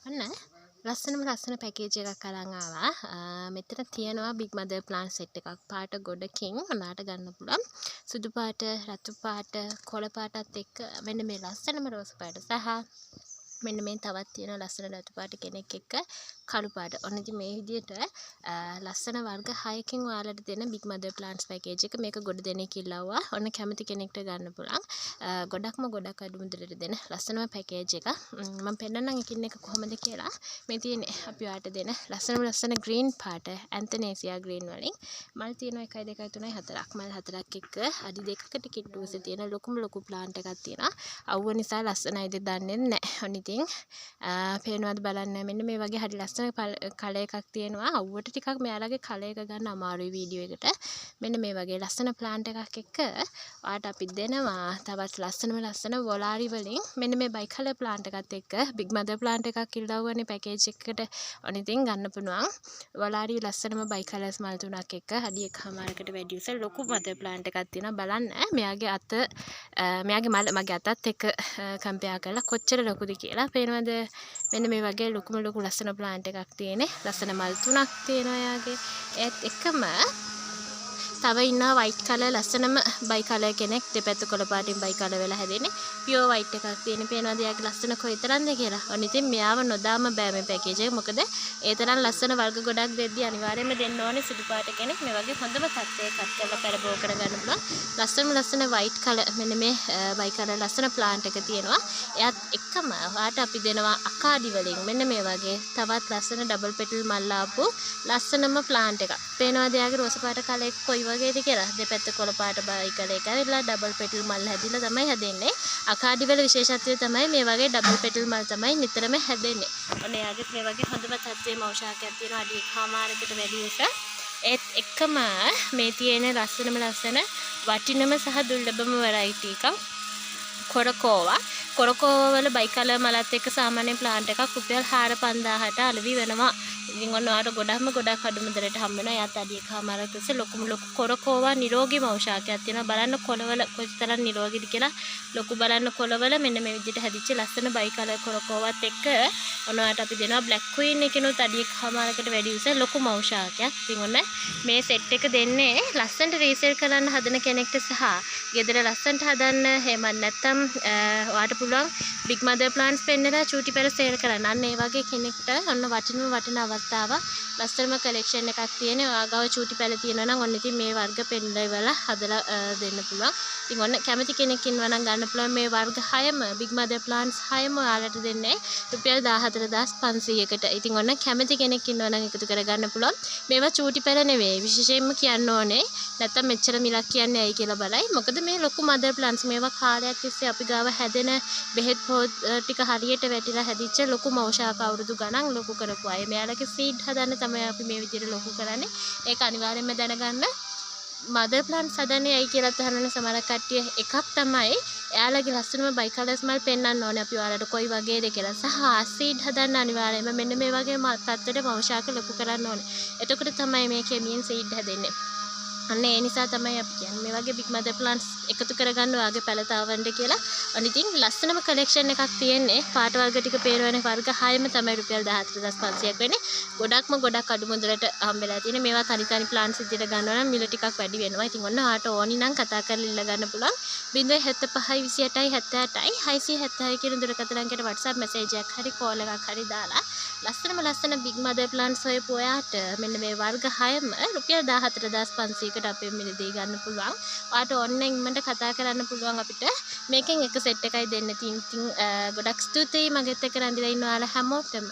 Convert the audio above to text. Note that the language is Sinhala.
ඔන්න ලස්සන පැකේජ් එකක් අරන් ආවා. මෙතන තියෙනවා Big Mother plant set එකක්. පාට ගොඩකින් ඔයාලට ගන්න පුළුවන්. සුදු පාට, රතු පාට, කොළ පාටත් එක්ක මෙන්න මේ ලස්සනම රෝස් පාට සහ මෙන්න මේ තවත් තියෙන ලස්සන රතු පාට කෙනෙක් එක්ක කළු පාට. ඔන්න ඉතින් මේ විදිහට ලස්සන වර්ග 6කින් ඔයාලට දෙන Big Mother plants package එක මේක ගොඩ දෙනෙක් ඉල්ලවුවා. ඔන්න කැමති කෙනෙක්ට ගන්න පුළුවන්. ගොඩක් අඩු මුදලට දෙන ලස්සනම පැකේජ් එක. මම පෙන්නන්නම් එකින් එක කොහොමද කියලා. මේ තියෙන්නේ අපි ඔයාලට දෙන ලස්සන green පාට ඇන්තනේසියා green වලින් මල් තියෙනවා 1 2 3 4ක්. මල් 4ක් එක්ක අඩි 2කට කිට්ටුවසේ තියෙන ලොකු plant එකක් තියෙනවා. අවුව නිසා ලස්සනයිද දන්නේ නැහැ. ඔන්න ඉතින් පේනවාද බලන්න මෙන්න මේ වගේ හරි ලස්සන කලර් එකක් තියෙනවා. අවුවට ටිකක් මෙයාලගේ කලර් එක ගන්න අමාරුයි වීඩියෝ එකට. මෙන්න මේ වගේ ලස්සන plant එකක් එක්ක ඔයාලට අපි දෙනවා තවත් ලස්සන වොලාරි වලින් මෙන්න මේ බයි කලර් plant එකත් එක්ක Big Mother plant එකක් ඉල්ලවුවානේ පැකේජ් එකකට. ඔන්න ඉතින් ගන්න පුළුවන්. වොලාරි ලස්සනම බයි කලර්ස් මල් තුනක් එක්ක අඩි 1කමාරකට වැඩි උස ලොකු Mother plant එකක් තියෙනවා. බලන්න මෙයාගේ මෙයාගේ මල මගේ අතත් එක්ක කම්පෙයාර් කරලා කොච්චර ලොකුද කියලා. පේනවද? මෙන්න මේ වගේ ලොකු ලස්සන plant එකක් තියෙන්නේ. ලස්සන මල් තුනක් තියෙනවා යාගේ. ඒත් එකම තව ඉන්නවා white color ලස්සනම බයි කලර් කෙනෙක් දෙපැත්ත කොළ පාටින් බයි කලර් වෙලා හැදෙන්නේ pure white එකක් තියෙන. පේනවාද යාගේ ලස්සන කොයිතරම්ද කියලා. ඔන්න ඉතින් මෙයාව නොදාම බෑ මේ පැකේජ් එක. මොකද ඒ තරම් ලස්සන වර්ග ගොඩක් දෙද්දී අනිවාර්යයෙන්ම දෙන්න ඕනේ සුදු පාට කෙනෙක්. මේ වගේ හොඳම තත්ත්වයක කට් කරලා පැරබෝ කරගන්න පුළුවන්. ලස්සන white color මෙන්න මේ බයි කලර් ලස්සන plant එක තියෙනවා. එයාත් එක්කම ඔයාට අපි දෙනවා අකාඩි වලින් මෙන්න මේ වගේ තවත් ලස්සන double petal මල් ආපු ලස්සනම plant එකක්. පේනවාද යාගේ රෝස පාට කලර් එක කොයි වගේද කියලා. දෙපැත්ත කොළ පාට බයි කලර් එක ඇවිල්ලා double petal මල් හැදිලා තමයි හැදෙන්නේ. අකාඩි වල විශේෂත්වය තමයි මේ වගේ double petal මල් තමයි නිතරම හැදෙන්නේ. ඔන්න යාගේ මේ වගේ හොඳම තත්ත්වයේ මෞෂාකයක් තියෙනවා අඩි 1කමාරකට වැඩි උස. ඒත් එක්කම මේ තියෙන ලස්සන වටිනම සහ දුර්ලභම variety එකක් කොරකෝවා වල බයි කලර් මලත් එක්ක සාමාන්‍ය plant එකක් රුපියල් 4-5000ට අලවි වෙනවා. ඉතින් ඔන්න ඔයාලට ගොඩක් අඩු මුදලට හම්බ වෙනවා. යාත් අඩි 1කමාරක උස ලොකු කොරකෝවා නිරෝගී මෞෂාකයක් තියෙනවා. බලන්න කොළවල කොයිතරම් නිරෝගීද කියලා. ලොකු බලන්න කොළවල මෙන්න මේ විදිහට හැදිච්ච ලස්සන බයි කලර් කොරකෝවත් එක්ක ඔන්න ඔයාලට අපි දෙනවා black queen එකනොත් අඩි 1කමාරකට වැඩි උස ලොකු මෞෂාකයක්. ඉතින් ඔන්න මේ සෙට් එක දෙන්නේ ලස්සනට රීසෙල් කරන්න හදන කෙනෙක්ට සහ ගෙදර ලස්සනට හදන්න එහෙම නැත්නම් ඔයාලට පුළුවන් Big Mother plants පෙන්නලා චූටි පෙර සේල් කරන්න. අන්න ඒ වගේ කෙනෙක්ට ඔන්න වටින අවස්ථාව ලස්සනම කලෙක්ෂන් එකක් තියෙන. ඔයාගාව චූටි පැල තියෙනවා නම් ඔන්න ඉතින් මේ වර්ග පෙන්නලා හදලා දෙන්න පුළුවන්. ඉතින් ඔන්න කැමති කෙනෙක් ඉන්නවා නම් ගන්න පුළුවන් මේ වර්ග 6ම Big Mother plants 6ම ඔයාලට දෙන්නේ රුපියල් 14500කට. ඉතින් ඔන්න කැමති කෙනෙක් ඉන්නවා නම් එකතු කරගන්න පුළුවන්. මේවා චූටි පැල නෙවෙයි. විශේෂයෙන්ම කියන්න ඕනේ නැත්තම් මෙච්චර මිලක් කියන්නේ ඇයි කියලා බලයි. මොකද මේ ලොකු Mother plants මේවා කාලයක් තිස්සේ අපි ගාව හැදෙන බෙහෙත් ටික හරියට වැටිලා හැදිච්ච ලොකු මෞෂාක අවුරුදු ගණන් ලොකු කරපු අය. මෙයාලගේ ෆීඩ් හදන්න තමයි අපි මේ විදිහට ලොකු කරන්නේ. ඒක අනිවාර්යයෙන්ම දැනගන්න. Mother plants හදන්නේ ඇයි කියලා තහනන සමහර කට්ටිය එකක් තමයි එයාලගේ ලස්සනම බයි කලර්ස් මල් පෙන්වන්න ඕනේ අපි ඔයාලට කොයි වගේද කියලා. සහ සීඩ් හදන්න අනිවාර්යයෙන්ම මෙන්න මේ වගේ තත්ත්වයට මෞෂාක ලොකු කරන්න ඕනේ. එතකොට තමයි මේ කෙමියෙන් සීඩ් හැදෙන්නේ. අන්න ඒ නිසා තමයි අපි කියන්නේ මේ වගේ Big Mother plants එකතු කරගන්න ඔයාගේ පැලතාවන්ට කියලා. අනිතින් ලස්සනම කලෙක්ෂන් එකක් තියෙන්නේ. පාට වර්ග ටික පේරවනේ වර්ග 6ම තමයි රුපියල් 14500ක් වෙන්නේ. ගොඩක් අඩු මුදලට හම්බෙලා තියෙන. මේවා තනි plants විදිහට ගන්නවා නම් මිල ටිකක් වැඩි වෙනවා. ඉතින් ඔන්න ඔයාට ඕනි නම් කතා කරලා ඉල්ල ගන්න පුළුවන්. 07528 කියන දුරකථන අංකයට WhatsApp message එකක් හරි call එකක් හරි දාලා ලස්සන Big Mother plants හොයපු ඔයාට මෙන්න මේ වර්ග 6ම රුපියල් 14500කට අපේ මිලදී ගන්න පුළුවන්. ඔයාට ඕන්ලයින් මන්ට කතා කරන්න පුළුවන් අපිට. මේකෙන් එක සෙට් එකයි දෙන්න තියෙන්නේ. ගොඩක් ස්තුතියි මගෙත් එක්ක රැඳිලා ඉන්න ඔයාලා හැමෝටම.